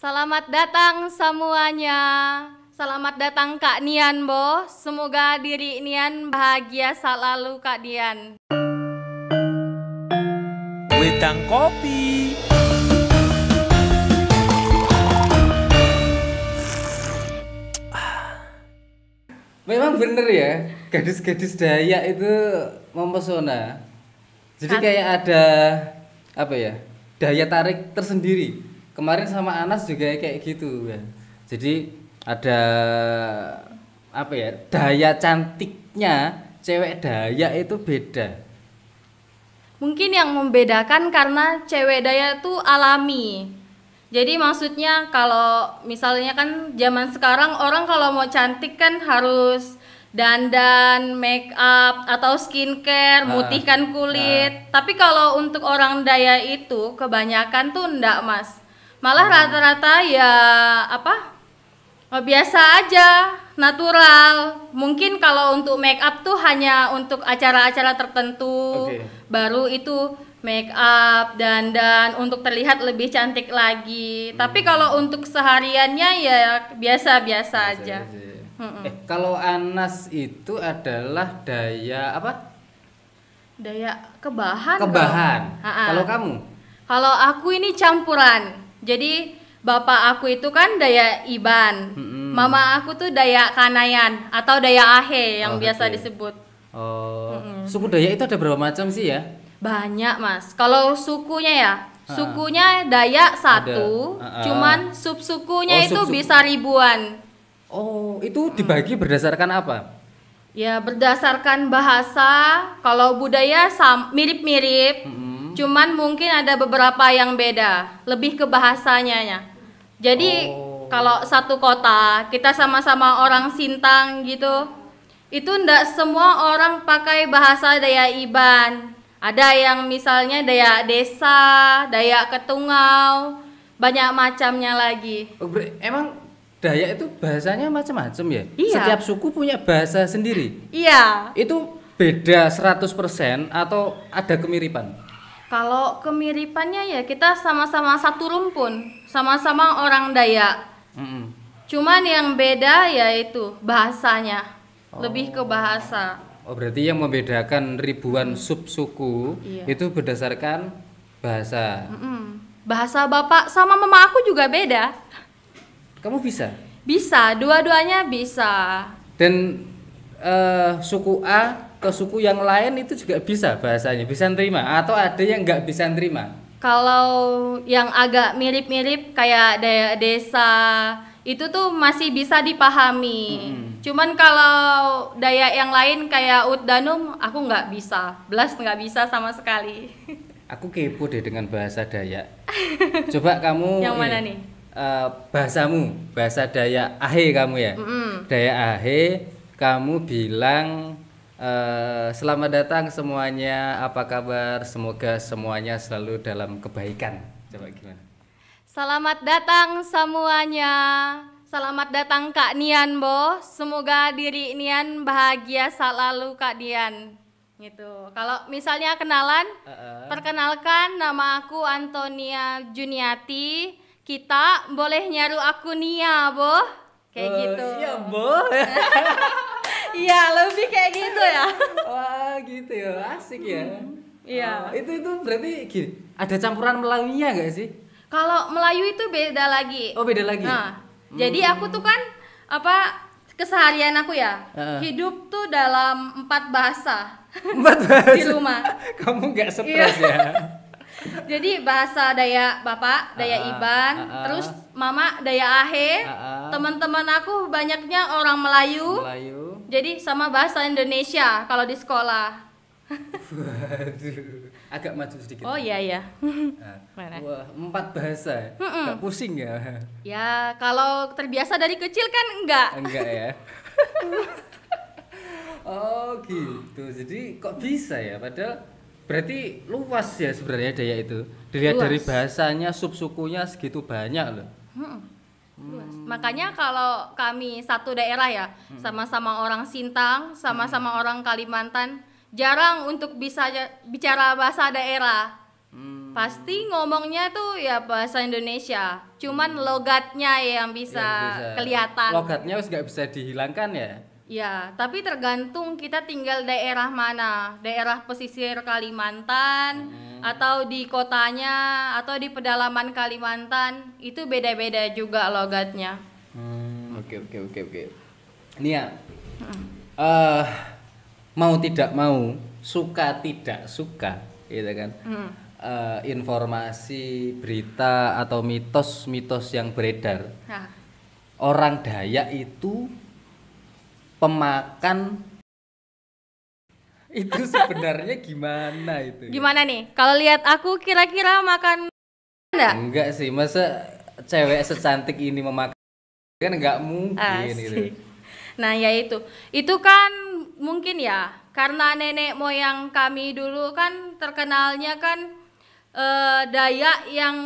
Selamat datang semuanya. Selamat datang Kak Nian, Bo. Semoga diri Nian bahagia selalu, Kak Nian. Wedang kopi. Memang bener ya, gadis-gadis Dayak itu mempesona. Jadi kayak ada apa ya, daya tarik tersendiri. Kemarin sama Anas juga kayak gitu ya. Jadi ada apa ya, daya cantiknya cewek Dayak itu beda. Mungkin yang membedakan karena cewek Dayak itu alami. Jadi maksudnya kalau misalnya kan zaman sekarang orang kalau mau cantik kan harus dandan, make up atau skincare, mutihkan kulit. Tapi kalau untuk orang Dayak itu kebanyakan tuh enggak, Mas. Malah rata-rata ya biasa aja, natural. Mungkin kalau untuk make up tuh hanya untuk acara-acara tertentu. Baru itu make up, dandan untuk terlihat lebih cantik lagi. Tapi kalau untuk sehariannya ya biasa-biasa aja. Kalau Anas itu adalah daya apa? Daya kebahan. Kebahan. Kalau kamu? Kalau aku ini campuran. Jadi bapak aku itu kan Dayak Iban. Mama aku tuh Dayak Kanayan atau Dayak Ahe yang biasa disebut. Suku Dayak itu ada berapa macam sih ya? Banyak, Mas. Kalau sukunya ya, sukunya Dayak satu, cuman sub-sukunya itu bisa ribuan. Oh, itu dibagi berdasarkan apa? Ya, berdasarkan bahasa. Kalau budaya mirip-mirip, cuman mungkin ada beberapa yang beda, lebih ke bahasanya ya. Jadi kalau satu kota, kita sama-sama orang Sintang gitu, itu ndak semua orang pakai bahasa Dayak Iban. Ada yang misalnya Dayak Desa, Dayak Ketungau, banyak macamnya lagi. Emang Dayak itu bahasanya macam-macam ya? Iya. Setiap suku punya bahasa sendiri? Iya. Itu beda 100% atau ada kemiripan? Kalau kemiripannya ya kita sama-sama satu rumpun, sama-sama orang Dayak. Cuman yang beda yaitu bahasanya, lebih ke bahasa. Oh, berarti yang membedakan ribuan sub-suku itu berdasarkan bahasa. Bahasa bapak sama mama aku juga beda. Kamu bisa? Bisa, dua-duanya bisa. Dan suku A ke suku yang lain itu juga bisa bahasanya, bisa nerima atau ada yang nggak bisa nerima? Kalau yang agak mirip-mirip kayak Dayak Desa itu tuh masih bisa dipahami. Cuman kalau Dayak yang lain kayak Utdanum aku nggak bisa, belas nggak bisa sama sekali. Aku kepo deh dengan bahasa Dayak. Coba kamu Yang mana nih? Bahasamu, bahasa Dayak Ahe kamu ya. Dayak Ahe, kamu bilang selamat datang semuanya, apa kabar? Semoga semuanya selalu dalam kebaikan. Coba gimana? Selamat datang semuanya. Selamat datang Kak Nian, Bo. Semoga diri Nian bahagia selalu, Kak Nian. Gitu. Kalau misalnya kenalan, perkenalkan nama aku Antonia Juniati. Kita boleh nyaru aku Nia, Bo. Kayak gitu. Iya, Bo. Iya, lebih kayak gitu ya. Wah, gitu ya. Asik ya. Iya. Itu berarti gini, ada campuran Melawinya nggak sih? Kalau Melayu itu beda lagi. Oh, beda lagi. Nah, jadi aku tuh kan keseharian aku ya, hidup tuh dalam 4 bahasa. 4 bahasa di rumah. Kamu nggak stres ya? Jadi bahasa Dayak Bapak, Dayak Iban, terus Mama Dayak Ahe, teman-teman aku banyaknya orang Melayu. Jadi sama bahasa Indonesia kalau di sekolah. Waduh, agak maju sedikit. Oh iya. Nah, wah, 4 bahasa. Nggak pusing ya? Ya kalau terbiasa dari kecil kan enggak. Enggak ya. Oh gitu. Jadi kok bisa ya? Padahal berarti luas ya sebenarnya Dayak itu. Dilihat dari bahasanya, subsukunya segitu banyak loh. Luas. Makanya kalau kami satu daerah ya, sama-sama orang Sintang, sama-sama orang Kalimantan, jarang untuk bisa bicara bahasa daerah. Pasti ngomongnya tuh ya bahasa Indonesia, cuman logatnya yang bisa kelihatan. Logatnya wis nggak bisa dihilangkan ya? Ya, tapi tergantung kita tinggal daerah mana, daerah pesisir Kalimantan, atau di kotanya, atau di pedalaman Kalimantan, itu beda-beda juga logatnya. Oke. Nia, mau tidak mau, suka tidak suka, gitu kan? Informasi, berita atau mitos-mitos yang beredar. Nah. Orang Dayak itu pemakan itu sebenarnya gimana itu? Gimana nih? Kalau lihat aku kira-kira makan enggak? Enggak sih, masa cewek secantik ini memakan kan enggak mungkin gitu. Nah, ya itu kan mungkin ya karena nenek moyang kami dulu kan terkenalnya kan Dayak yang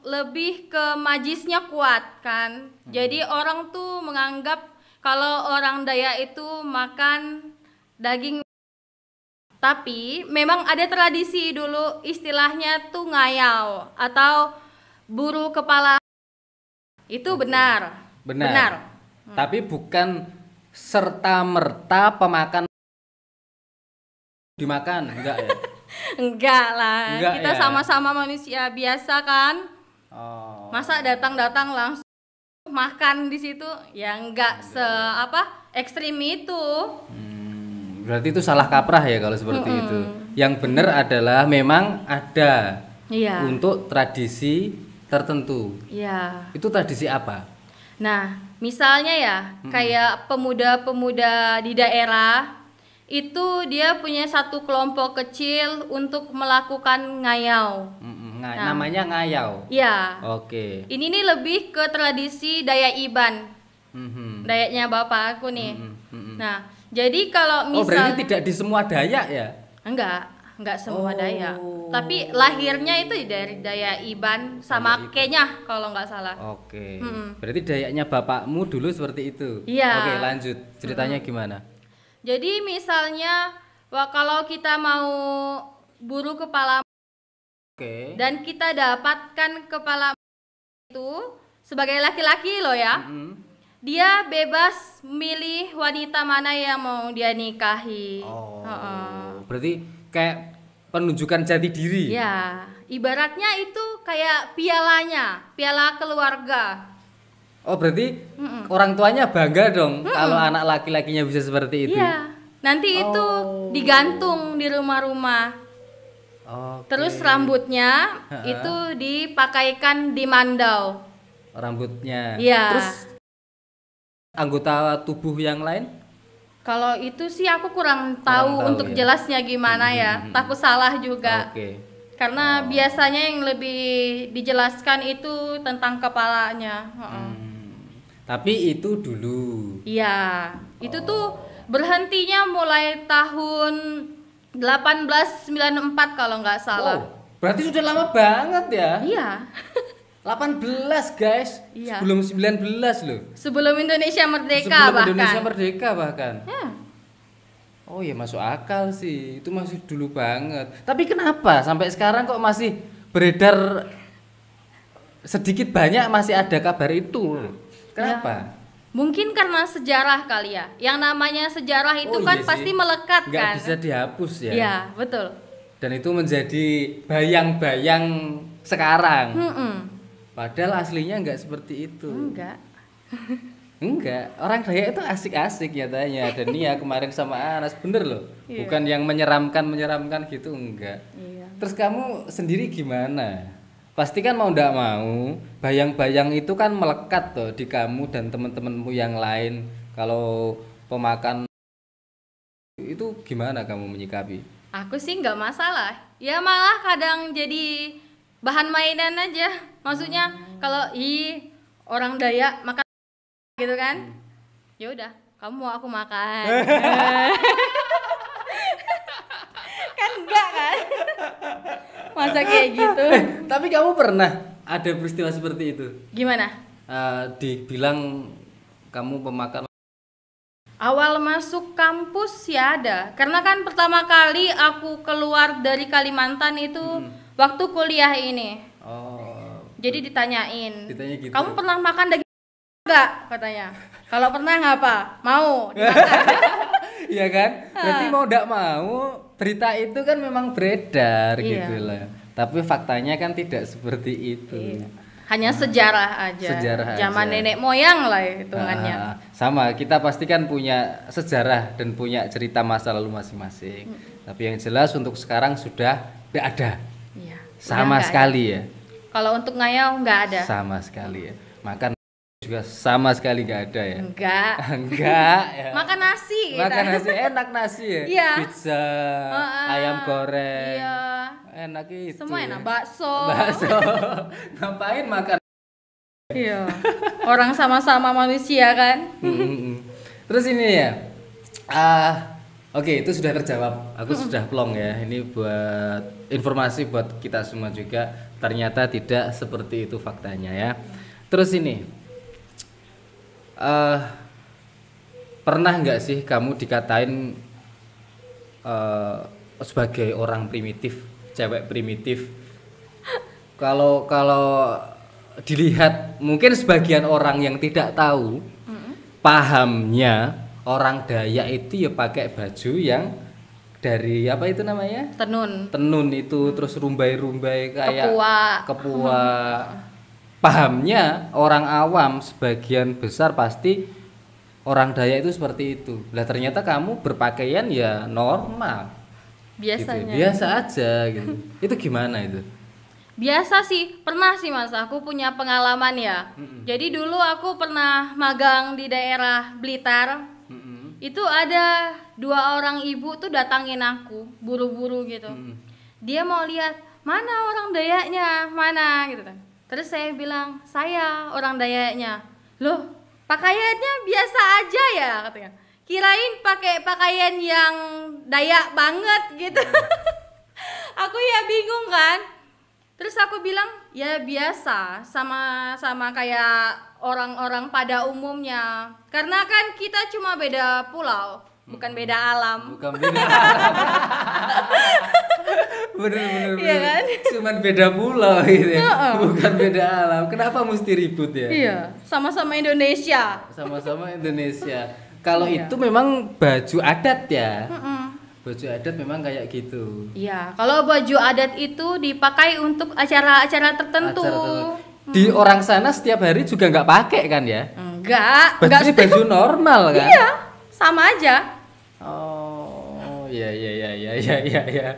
lebih ke majisnya kuat kan. Jadi orang tuh menganggap kalau orang Dayak itu makan daging. Tapi memang ada tradisi dulu istilahnya tuh ngayau atau buru kepala. Itu benar. Tapi bukan serta merta pemakan dimakan, enggak ya? Enggak lah, kita ya? sama-sama manusia biasa kan. Masa datang-datang langsung makan di situ ya enggak ekstrim itu. Berarti itu salah kaprah ya kalau seperti itu. Yang benar adalah memang ada untuk tradisi tertentu. Iya. Itu tradisi apa? Nah, misalnya ya kayak pemuda-pemuda di daerah itu dia punya satu kelompok kecil untuk melakukan ngayau. Namanya ngayau. Iya. Oke. Ini nih lebih ke tradisi Dayak Iban. Dayaknya bapak aku nih. Nah, jadi kalau misal berarti tidak di semua Dayak ya? Enggak semua Dayak. Tapi lahirnya itu dari Dayak Iban sama Kenyah kalau nggak salah. Oke. Berarti Dayaknya bapakmu dulu seperti itu. Iya. Oke, lanjut. Ceritanya gimana? Jadi misalnya kalau kita mau buru kepala dan kita dapatkan kepala itu sebagai laki-laki loh ya, dia bebas milih wanita mana yang mau dia nikahi. Berarti kayak penunjukan jati diri. Ya, ibaratnya itu kayak piala keluarga. Berarti orang tuanya bangga dong kalau anak laki-lakinya bisa seperti itu. Iya. Nanti itu digantung di rumah-rumah. Terus rambutnya itu dipakaikan di mandau. Rambutnya. Iya. Terus anggota tubuh yang lain? Kalau itu sih aku kurang tahu untuk jelasnya gimana ya. Takut salah juga. Karena biasanya yang lebih dijelaskan itu tentang kepalanya. Tapi itu dulu. Iya, itu tuh berhentinya mulai tahun 1894 kalau nggak salah. Berarti sudah lama banget ya? Iya. 18 guys. Iya. Sebelum 19 loh. Sebelum Indonesia merdeka bahkan. Ya. Oh ya masuk akal sih. Itu masih dulu banget. Tapi kenapa sampai sekarang kok masih beredar sedikit banyak masih ada kabar itu? Kenapa? Ya, mungkin karena sejarah kali ya. Yang namanya sejarah itu kan pasti melekat kan. Nggak bisa dihapus ya. Iya, betul. Dan itu menjadi bayang-bayang sekarang. Padahal aslinya nggak seperti itu. Enggak. Orang Dayak itu asik-asik nyatanya. Dan Nia kemarin sama Anas bener loh. Bukan yang menyeramkan gitu enggak. Terus kamu sendiri gimana? Pasti kan mau ndak mau, bayang-bayang itu kan melekat tuh di kamu dan teman-temanmu yang lain. Kalau pemakan itu gimana kamu menyikapi? Aku sih nggak masalah. Ya malah kadang jadi bahan mainan aja. Maksudnya kalau orang Dayak makan gitu kan, ya udah, kamu mau aku makan. Kan enggak kan? Masa kayak gitu. Tapi kamu pernah ada peristiwa seperti itu? Gimana? Dibilang kamu pemakan. Awal masuk kampus ya ada. Karena kan pertama kali aku keluar dari Kalimantan itu waktu kuliah ini. Oh. Jadi ditanyain. Ditanya gitu. Kamu pernah makan daging enggak? Katanya. Kalau pernah ngapa? Mau dimakan. Iya kan? Berarti mau enggak mau berita itu kan memang beredar Iya. gitu lah. Tapi faktanya kan tidak seperti itu. Hanya sejarah aja. Sejarah Zaman aja. nenek moyang lah hitungannya. Sama, kita pasti kan punya sejarah dan punya cerita masa lalu masing-masing. Tapi yang jelas untuk sekarang sudah tidak ada. Iya. Sama Udah nggak sekali ya. ada. Kalau untuk ngayau nggak ada. Sama sekali ya. Makan juga sama sekali nggak ada ya. Enggak. Enggak ya. Makan nasi kita. Makan nasi enak nasi ya. Iya. Pizza, ayam goreng. Iya. Enak itu. Semua ya. enak. Bakso. Bakso. Ngapain makan? Iya. Orang sama-sama manusia kan. Terus ini ya. Oke, itu sudah terjawab. Aku sudah plong ya. Ini buat informasi buat kita semua juga. Ternyata tidak seperti itu faktanya ya. Terus ini, pernah nggak sih kamu dikatain sebagai orang primitif, cewek primitif? Kalau dilihat, mungkin sebagian orang yang tidak tahu, pahamnya orang Dayak itu ya pakai baju yang dari apa itu namanya? Tenun itu, terus rumbai-rumbai kayak kepua. Pahamnya orang awam sebagian besar pasti orang Dayak itu seperti itu. Lah ternyata kamu berpakaian ya normal. Biasanya. Gitu. Biasa aja gitu. Itu gimana itu? Biasa sih, pernah sih Mas, aku punya pengalaman ya. Jadi dulu aku pernah magang di daerah Blitar. Itu ada 2 orang ibu tuh datangin aku, buru-buru gitu. Dia mau lihat mana orang Dayaknya, mana gitu kan. Terus saya bilang, saya orang Dayaknya. Loh, pakaiannya biasa aja ya katanya. Kirain pakai pakaian yang Dayak banget gitu. Aku ya bingung kan. Terus aku bilang, ya biasa, sama kayak orang-orang pada umumnya. Karena kan kita cuma beda pulau, bukan beda alam. Bukan beda. Bener. Iya kan? Cuman beda pulau gitu ya. Bukan beda alam. Kenapa mesti ribut ya? Iya, sama-sama Indonesia. Sama-sama Indonesia. Kalau itu memang baju adat ya. Baju adat memang kayak gitu. Iya, kalau baju adat itu dipakai untuk acara-acara tertentu. Di orang sana setiap hari juga nggak pakai kan ya? Enggak Baju normal kan? Iya, sama aja. Oh, iya.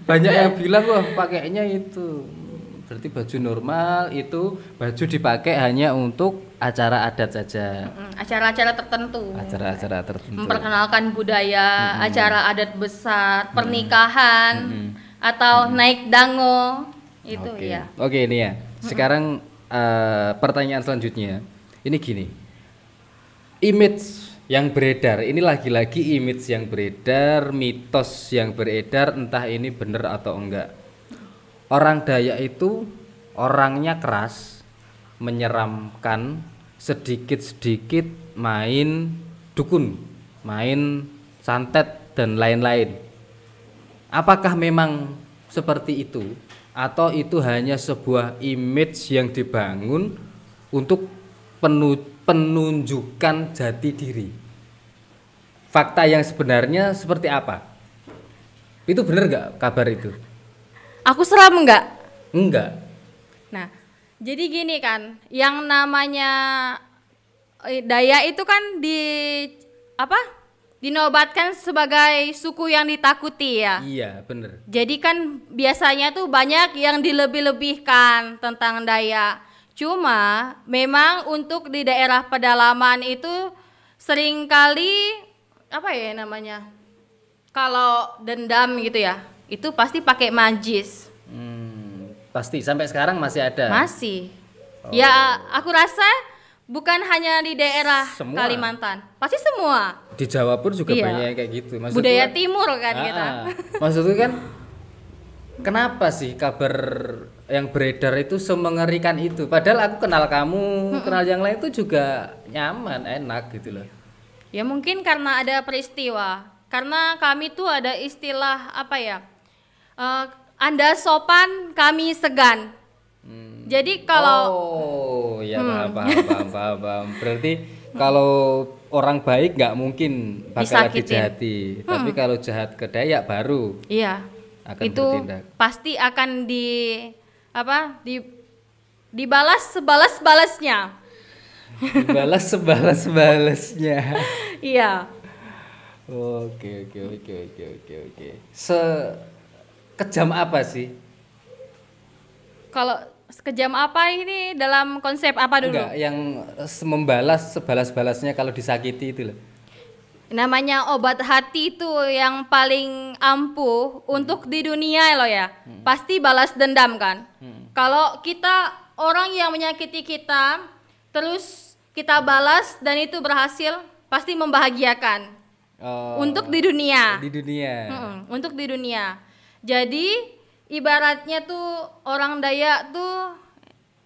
Banyak yang bilang wah pakainya itu. Berarti baju normal itu baju dipakai hanya untuk acara adat saja. Acara-acara tertentu. Acara-acara tertentu. Memperkenalkan budaya, acara adat besar, pernikahan, atau naik dango. Itu ya. Oke, ini ya. Sekarang pertanyaan selanjutnya. Ini gini. Image yang beredar, ini lagi-lagi image yang beredar, mitos yang beredar, entah ini benar atau enggak. Orang Dayak itu orangnya keras, menyeramkan, sedikit-sedikit main dukun, main santet dan lain-lain. Apakah memang seperti itu atau itu hanya sebuah image yang dibangun untuk penunjukan jati diri? Fakta yang sebenarnya seperti apa? Itu benar nggak kabar itu? Aku seram enggak? Enggak. Nah, jadi gini kan, yang namanya Dayak itu kan dinobatkan sebagai suku yang ditakuti ya. Iya, bener. Jadi kan biasanya tuh banyak yang dilebih-lebihkan tentang Dayak. Cuma memang untuk di daerah pedalaman itu seringkali kalau dendam gitu ya, itu pasti pakai majis. Pasti sampai sekarang masih ada. Masih. Ya, aku rasa bukan hanya di daerah Semua. Kalimantan, pasti semua. Di Jawa pun juga Iya. banyak kayak gitu. Budaya timur kan kita. Maksudnya kan kenapa sih kabar yang beredar itu semengerikan itu? Padahal aku kenal kamu, kenal yang lain itu juga nyaman, enak gitu loh. Ya mungkin karena ada peristiwa. Karena kami tuh ada istilah Anda sopan, kami segan. Jadi kalau Oh, ya paham. Berarti kalau orang baik nggak mungkin bakal Disakitin. dijahati, tapi kalau jahat ke Dayak baru iya, akan itu bertindak. pasti akan dibalas sebalas-balasnya. Dibalas sebalas-balasnya. Iya. Oke. Sekejam apa sih? Kalau sekejam apa ini dalam konsep apa dulu? Enggak, yang membalas sebalas-balasnya kalau disakiti itu loh. Namanya obat hati itu yang paling ampuh untuk di dunia loh ya. Pasti balas dendam kan. Kalau kita orang yang menyakiti kita terus kita balas dan itu berhasil, pasti membahagiakan. Oh, Untuk di dunia. di dunia. Untuk di dunia. Jadi ibaratnya tuh orang Dayak tuh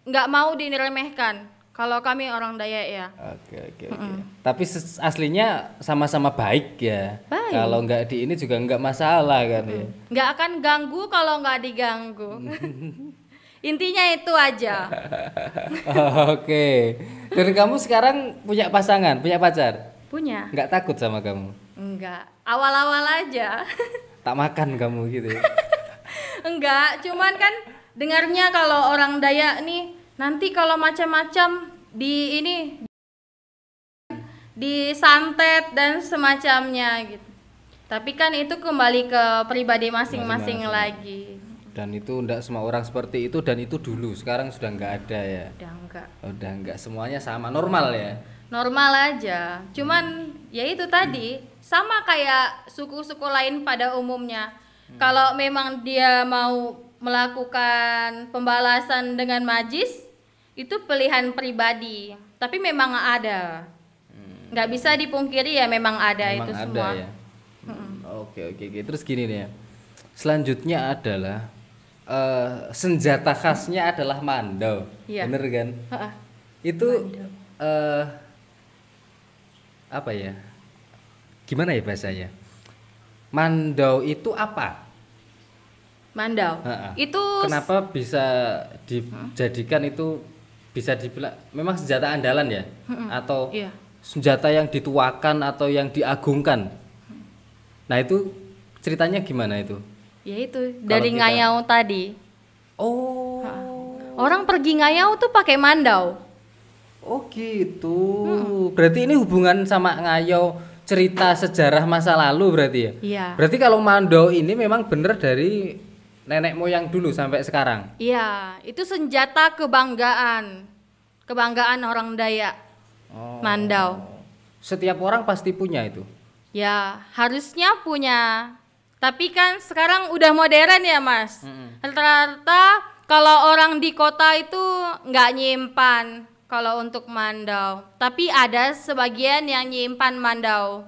nggak mau diremehkan. Kalau kami orang Dayak ya. Oke. Tapi aslinya sama-sama baik ya. Baik. Kalau nggak di ini juga nggak masalah kan ya. Nggak akan ganggu kalau nggak diganggu. Intinya itu aja. Oke. Dan kamu sekarang punya pasangan, punya pacar? Punya? Nggak takut sama kamu? Enggak. Awal-awal aja. Tak makan kamu gitu ya? Enggak. Cuman kan dengarnya kalau orang Dayak nih nanti kalau macam-macam disantet dan semacamnya gitu. Tapi kan itu kembali ke pribadi masing-masing lagi. Dan itu enggak semua orang seperti itu, dan itu dulu, sekarang sudah nggak ada ya. Udah enggak. Semuanya sama, normal ya. Normal aja. Cuman ya itu tadi sama kayak suku-suku lain pada umumnya. Kalau memang dia mau melakukan pembalasan dengan majis, itu pilihan pribadi. Tapi memang ada. Nggak bisa dipungkiri ya memang ada. Memang itu ada semua. ya. Oke. Terus gini nih ya. Selanjutnya adalah senjata khasnya adalah mandau. Iya. Bener kan? Itu apa ya? Gimana ya bahasanya? Mandau itu apa? Mandau. Itu Kenapa bisa dijadikan itu, bisa dibilang memang senjata andalan ya? Atau iya. senjata yang dituakan atau yang diagungkan? Nah itu ceritanya gimana itu? Ya itu dari ngayau tadi. Oh. Orang pergi ngayau tuh pakai mandau. Oh gitu. Berarti ini hubungan sama ngayau, cerita sejarah masa lalu berarti ya? Iya. Berarti kalau mandau ini memang bener dari nenek moyang dulu sampai sekarang? Iya, itu senjata kebanggaan. Kebanggaan orang Dayak. Mandau. Setiap orang pasti punya itu? Ya, harusnya punya. Tapi kan sekarang udah modern ya Mas. Rata-rata kalau orang di kota itu nggak nyimpan kalau untuk mandau. Tapi ada sebagian yang nyimpan mandau.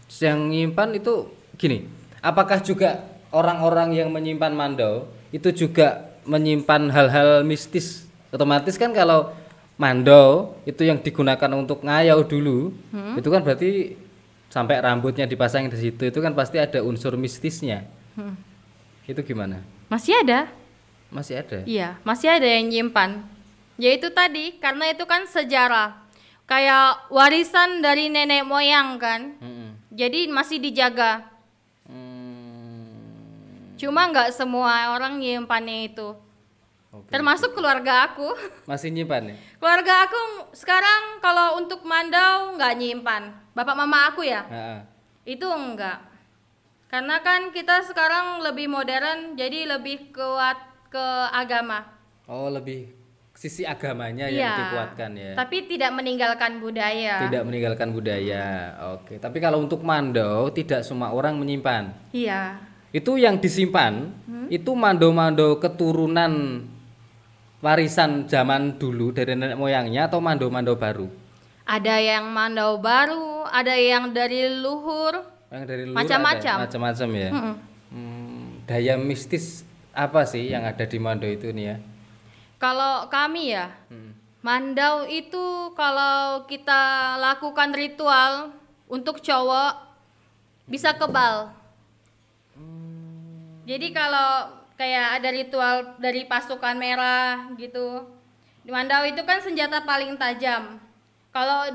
Yang nyimpan itu gini, apakah juga orang-orang yang menyimpan mandau itu juga menyimpan hal-hal mistis? Otomatis kan kalau mandau itu yang digunakan untuk ngayau dulu, itu kan berarti sampai rambutnya dipasang di situ, itu kan pasti ada unsur mistisnya. Itu gimana? Masih ada? Masih ada? Iya, masih ada yang nyimpan. Ya itu tadi, karena itu kan sejarah. Kayak warisan dari nenek moyang kan. Jadi masih dijaga. Cuma nggak semua orang nyimpannya itu. Termasuk keluarga aku. Masih nyimpan ya? Keluarga aku sekarang kalau untuk mandau nggak nyimpan. Bapak mama aku ya? Itu enggak. Karena kan kita sekarang lebih modern, jadi lebih kuat ke agama. Oh, lebih sisi agamanya yang dikuatkan ya. Tapi tidak meninggalkan budaya. Tidak meninggalkan budaya. Oke. Tapi kalau untuk mandau tidak semua orang menyimpan. Iya. Itu yang disimpan, itu mandau-mandau keturunan warisan zaman dulu dari nenek moyangnya atau mandau-mandau baru? Ada yang mandau baru, ada yang dari leluhur. Yang dari leluhur macam-macam ya. Daya mistis apa sih yang ada di mandau itu nih ya? Kalau kami ya, mandau itu kalau kita lakukan ritual untuk cowok bisa kebal. Jadi kalau kayak ada ritual dari pasukan merah gitu, di Mandau itu kan senjata paling tajam. Kalau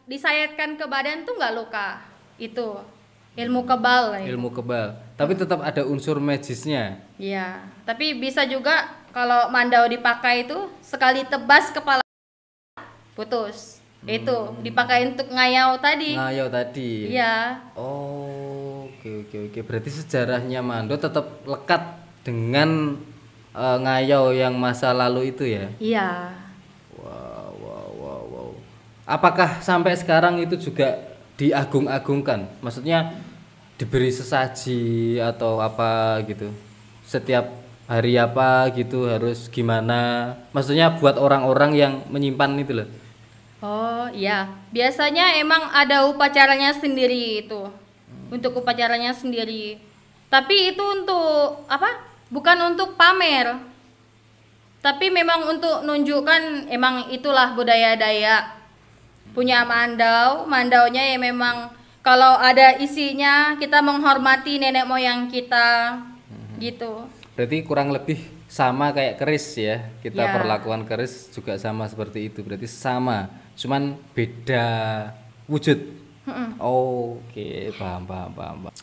disayatkan ke badan tuh nggak luka. Itu ilmu kebal lah itu. Ilmu kebal. Tapi tetap ada unsur magisnya. Iya, tapi bisa juga kalau Mandau dipakai itu sekali tebas kepala putus. Itu dipakai untuk ngayau tadi. Ngayau tadi. Iya. Oh, oke. Berarti sejarahnya Mando tetap lekat dengan ngayau yang masa lalu itu ya? Iya. Wow. Apakah sampai sekarang itu juga diagung-agungkan? Maksudnya diberi sesaji atau apa gitu? Setiap hari apa gitu harus gimana? Maksudnya buat orang-orang yang menyimpan itu loh. Oh iya, biasanya emang ada upacaranya sendiri itu, untuk upacaranya sendiri. Tapi itu untuk apa? Bukan untuk pamer, tapi memang untuk nunjukkan emang itulah budaya Dayak. Punya Mandaunya ya memang kalau ada isinya kita menghormati nenek moyang kita, gitu. Berarti kurang lebih sama kayak keris ya. Kita Ya. perlakuan keris juga sama seperti itu. Berarti sama, cuman beda wujud. Oke, paham.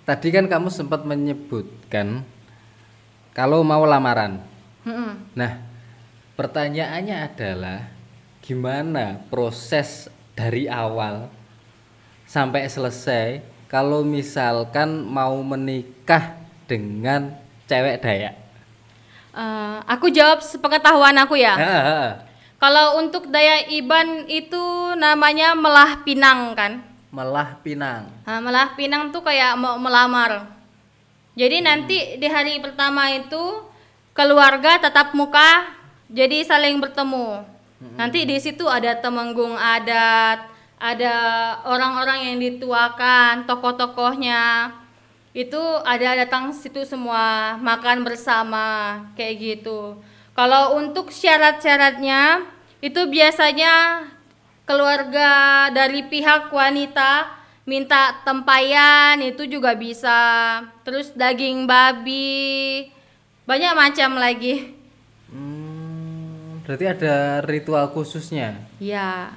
Tadi kan kamu sempat menyebutkan kalau mau lamaran. Nah, pertanyaannya adalah gimana proses dari awal sampai selesai kalau misalkan mau menikah dengan cewek Dayak? Aku jawab sepengetahuan aku ya. Ha. Kalau untuk Dayak Iban itu namanya melah pinang kan. Melah pinang. Nah, melah pinang tuh kayak mau melamar. Jadi nanti di hari pertama itu keluarga tatap muka, jadi saling bertemu. Nanti di situ ada temenggung adat, ada orang-orang yang dituakan, tokoh-tokohnya. Itu ada datang situ semua, makan bersama kayak gitu. Kalau untuk syarat-syaratnya itu biasanya keluarga dari pihak wanita minta tempayan itu juga bisa. Terus daging babi, banyak macam lagi. Berarti ada ritual khususnya. Ya.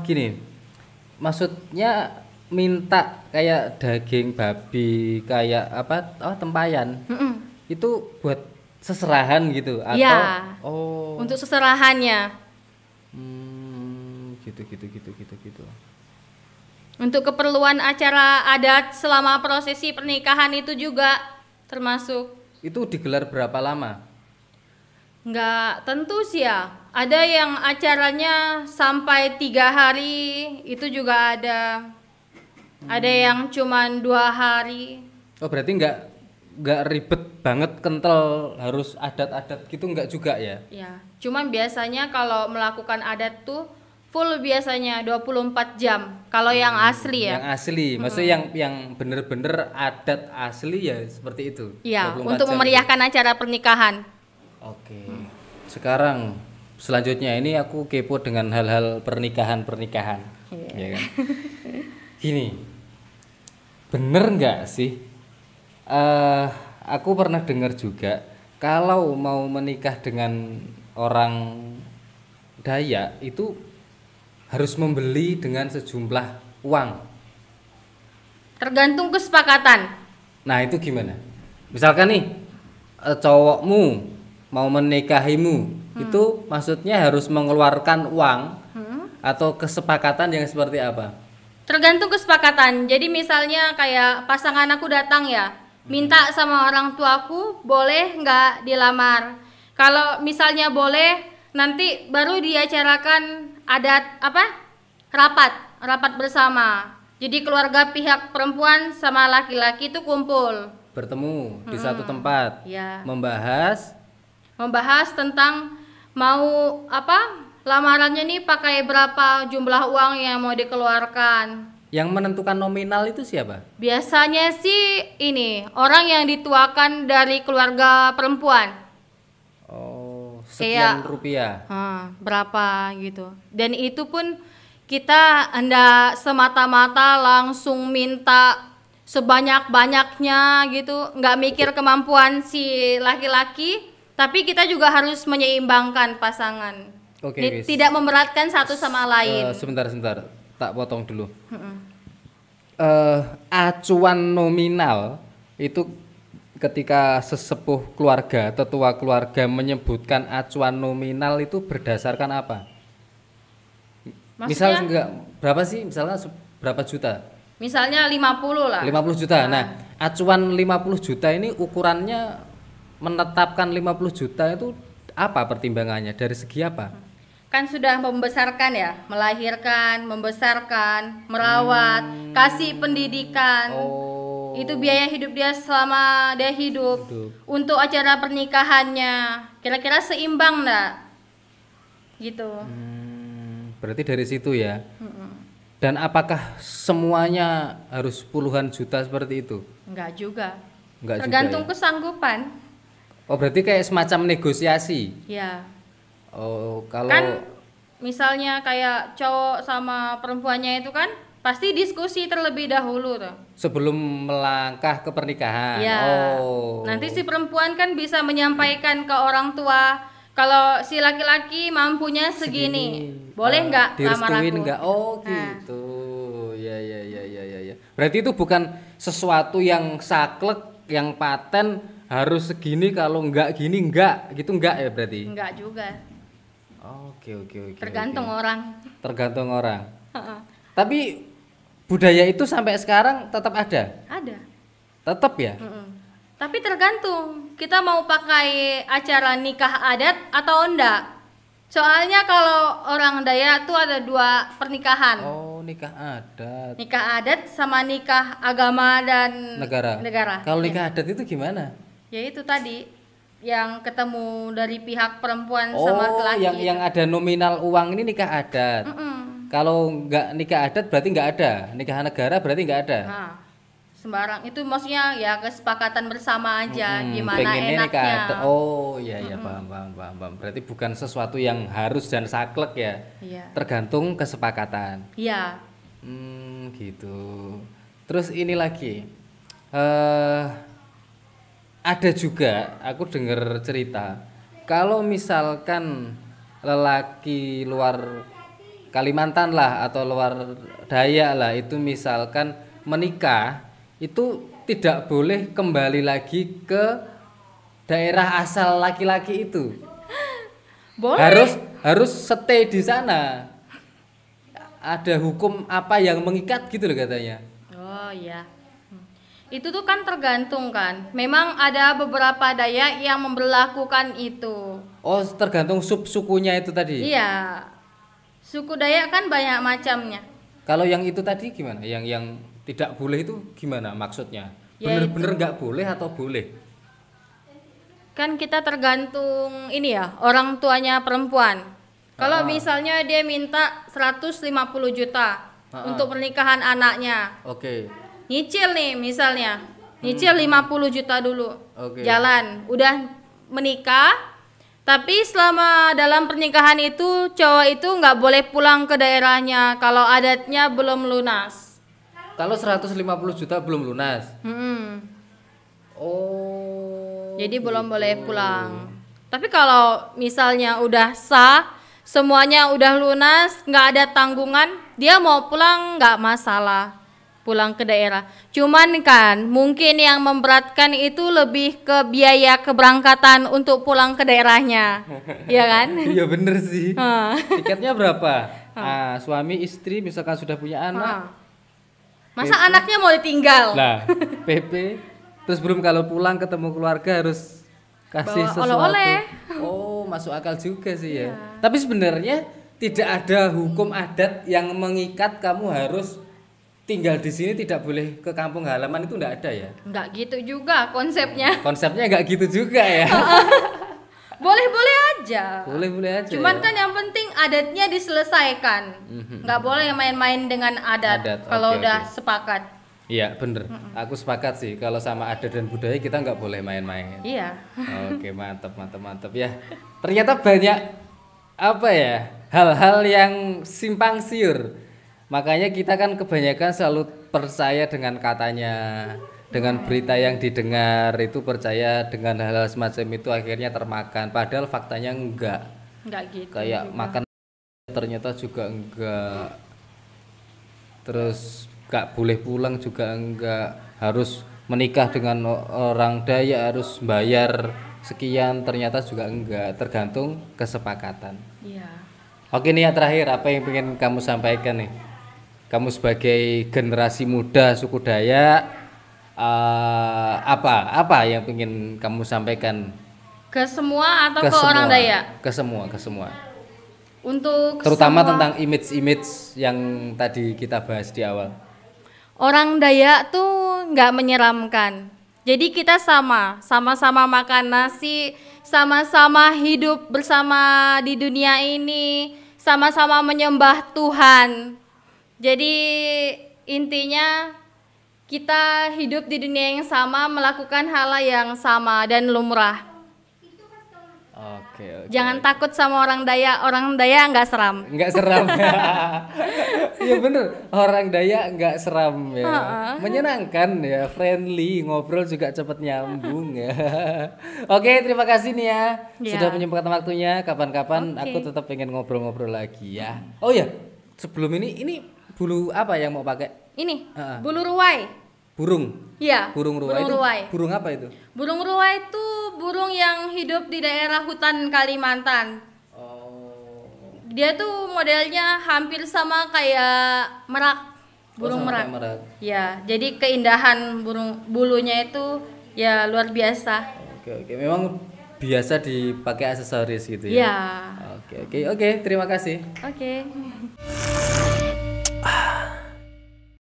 Gini. Maksudnya minta kayak daging babi, kayak apa? Oh, tempayan. Itu buat seserahan gitu atau Ya. oh. Untuk seserahannya. Gitu. Untuk keperluan acara adat selama prosesi pernikahan itu juga termasuk. Itu digelar berapa lama? Nggak tentu sih ya. Ada yang acaranya sampai 3 hari, itu juga ada. Ada yang cuman 2 hari. Oh, berarti nggak ribet banget, kental harus adat-adat gitu nggak juga ya? Ya, cuman biasanya kalau melakukan adat tuh full biasanya 24 jam. Kalau yang asli ya. Yang asli, maksudnya yang bener-bener adat asli ya seperti itu. Iya, 24 untuk jam. memeriahkan acara pernikahan. Oke. Sekarang selanjutnya ini aku kepo dengan hal-hal pernikahan. Ya kan? Gini. Bener nggak sih? Aku pernah dengar juga kalau mau menikah dengan orang Dayak itu harus membeli dengan sejumlah uang. Tergantung kesepakatan. Nah, itu gimana? Misalkan nih cowokmu mau menikahimu, itu maksudnya harus mengeluarkan uang atau kesepakatan yang seperti apa? Tergantung kesepakatan. Jadi misalnya kayak pasangan aku datang ya, minta sama orang tuaku boleh nggak dilamar. Kalau misalnya boleh, nanti baru diacarakan adat apa? Rapat bersama. Jadi keluarga pihak perempuan sama laki-laki itu kumpul. Bertemu di satu tempat, Ya. membahas Tentang mau apa? Lamarannya nih pakai berapa jumlah uang yang mau dikeluarkan. yang menentukan nominal itu siapa? Biasanya sih ini orang yang dituakan dari keluarga perempuan. Oh, sekian rupiah. Berapa gitu. Dan itu pun kita hendak semata-mata langsung minta sebanyak-banyaknya gitu, nggak mikir kemampuan si laki-laki, tapi kita juga harus menyeimbangkan pasangan. Oke, wis. Tidak memberatkan satu sama lain. Sebentar, tak potong dulu. Acuan nominal itu ketika sesepuh keluarga, tetua keluarga menyebutkan acuan nominal itu berdasarkan apa? Misal Maksudnya? enggak berapa sih? Misalnya berapa juta? Misalnya 50 lah. 50 juta. Nah, acuan 50 juta ini ukurannya menetapkan 50 juta itu apa pertimbangannya? Dari segi apa? Kan sudah membesarkan ya, melahirkan, membesarkan, merawat, kasih pendidikan. Oh. Itu biaya hidup dia selama dia hidup. Untuk acara pernikahannya, kira-kira seimbang enggak? Gitu. Berarti dari situ ya. Dan apakah semuanya harus puluhan juta seperti itu? Enggak juga. Enggak Tergantung juga ya? kesanggupan. Oh, berarti kayak semacam negosiasi. Ya. Oh, kalau Kan misalnya kayak cowok sama perempuannya itu kan pasti diskusi terlebih dahulu tuh. sebelum melangkah ke pernikahan. Ya. Oh. Nanti si perempuan kan bisa menyampaikan ke orang tua kalau si laki-laki mampunya segini. Boleh nggak lamar direstuin aku? nggak? Oh, Nah. gitu. Ya. Berarti itu bukan sesuatu yang saklek, yang paten harus segini, kalau nggak gini nggak, gitu nggak ya berarti? Enggak juga. Oke. Tergantung oke. orang. Tergantung orang. Heeh. Tapi budaya itu sampai sekarang tetap ada? Ada. Tetap ya? Mm-mm. Tapi tergantung kita mau pakai acara nikah adat atau enggak. Soalnya kalau orang Dayak tuh ada 2 pernikahan. Oh, nikah adat. Nikah adat sama nikah agama dan Negara. Kalau nikah adat itu gimana? Ya itu tadi yang ketemu dari pihak perempuan sama laki-laki. yang ada nominal uang ini nikah adat. Kalau nggak nikah adat berarti nggak ada. Nikah negara berarti nggak ada. Nah, sembarang itu maksudnya ya kesepakatan bersama aja gimana Pengennya nikah enaknya. adat. Oh, iya paham. Berarti bukan sesuatu yang harus dan saklek ya. Iya. Tergantung kesepakatan. Iya. Gitu. Terus ini lagi. Ada juga aku dengar cerita kalau misalkan lelaki luar Kalimantan lah atau luar Dayak lah itu misalkan menikah itu tidak boleh kembali lagi ke daerah asal laki-laki itu. Boleh. Harus stay di sana. Ada hukum apa yang mengikat gitu loh katanya. Oh iya. Itu tuh kan tergantung kan. Memang ada beberapa Dayak yang memberlakukan itu. Oh, tergantung sukunya itu tadi. Iya. Suku Dayak kan banyak macamnya. Kalau yang itu tadi gimana? Yang tidak boleh itu gimana maksudnya? Ya, Bener-bener nggak boleh atau boleh? Kan kita tergantung ini ya, orang tuanya perempuan. Kalau misalnya dia minta 150 juta untuk pernikahan anaknya. Oke. Nyicil nih misalnya. Nyicil 50 juta dulu. Oke. Jalan, udah menikah. Tapi selama dalam pernikahan itu cowok itu nggak boleh pulang ke daerahnya kalau adatnya belum lunas. Kalau 150 juta belum lunas. Oh. Jadi belum boleh pulang. Tapi kalau misalnya udah sah, semuanya udah lunas, nggak ada tanggungan, dia mau pulang nggak masalah, pulang ke daerah. Cuman kan mungkin yang memberatkan itu lebih ke biaya keberangkatan untuk pulang ke daerahnya, ya kan? Iya bener sih. Tiketnya berapa? Suami istri misalkan sudah punya anak. Masa anaknya mau ditinggal? Lah, PP. Terus belum kalau pulang ketemu keluarga harus kasih Bawa sesuatu. oleh-oleh. Oh, masuk akal juga sih ya. Tapi sebenarnya tidak ada hukum adat yang mengikat kamu harus tinggal di sini, tidak boleh ke kampung halaman, itu enggak ada ya? Nggak gitu juga konsepnya. Konsepnya enggak gitu juga ya. Boleh-boleh aja. Boleh-boleh aja. Cuman ya? kan yang penting adatnya diselesaikan. Nggak boleh main-main dengan adat, kalau oke, udah oke. sepakat. Iya, bener. Aku sepakat sih kalau sama adat dan budaya kita nggak boleh main-main. Iya. Oke, mantap ya. Ternyata banyak apa ya, hal-hal yang simpang siur. Makanya kita kan kebanyakan selalu percaya dengan katanya, dengan berita yang didengar itu percaya dengan hal-hal semacam itu akhirnya termakan. Padahal faktanya enggak. Enggak gitu. Kayak juga. makan ternyata juga enggak. Terus enggak boleh pulang juga enggak. Harus menikah dengan orang Dayak harus bayar sekian ternyata juga enggak. Tergantung kesepakatan. Iya. Oke nih ya terakhir apa yang ingin kamu sampaikan nih? Kamu sebagai generasi muda suku Dayak apa yang ingin kamu sampaikan Ke semua atau ke ke orang semua? Dayak? Ke semua. Untuk Terutama semua tentang image-image yang tadi kita bahas di awal. orang Dayak tuh nggak menyeramkan. Jadi kita sama-sama makan nasi, sama-sama hidup bersama di dunia ini, sama-sama menyembah Tuhan. Jadi intinya kita hidup di dunia yang sama, melakukan hal yang sama dan lumrah. Oke. Jangan takut sama orang Dayak nggak seram. Nggak seram. Iya bener, orang Dayak nggak seram ya. Menyenangkan ya, friendly, ngobrol juga cepet nyambung ya. Oke, terima kasih nih ya. Ya. Sudah menyempatkan waktunya. Kapan-kapan Oke. aku tetap pengen ngobrol-ngobrol lagi ya. Oh ya, sebelum ini bulu apa yang mau pakai? Ini Ah. bulu ruai. Burung. Iya. Burung ruai itu. ruai. Burung apa itu? Burung ruai itu burung yang hidup di daerah hutan Kalimantan. Oh. Dia tuh modelnya hampir sama kayak merak, burung sama merak. kayak merak. Ya, jadi keindahan burung bulunya itu ya luar biasa. Oke. Memang biasa dipakai aksesoris gitu ya. Ya. Oke. Terima kasih. Oke.